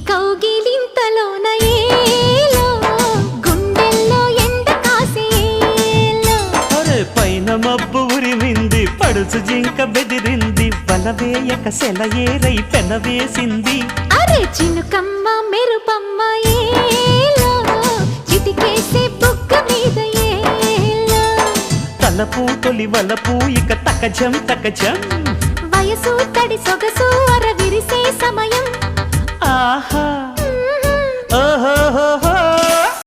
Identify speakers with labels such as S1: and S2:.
S1: కౌగిలింతలోన ఏలో గుండెల్లో ఎండ కాసేలో
S2: అరే పైన మబ్బు ఉరిమింది పడుచు జింక బెదిరింది బలవేయక సెలయేరై పెనవేసింది
S1: అరే చినుకమ్మ మెరుపమ్మ ఏలో చిటికేసే బుగ్గ మీద ఏలో
S2: తలపు తొలి వలపు ఇక తకజం తకజం
S1: వయసు తడి సొగసు అర విరిసే సమయం
S2: ఆహా ఓహో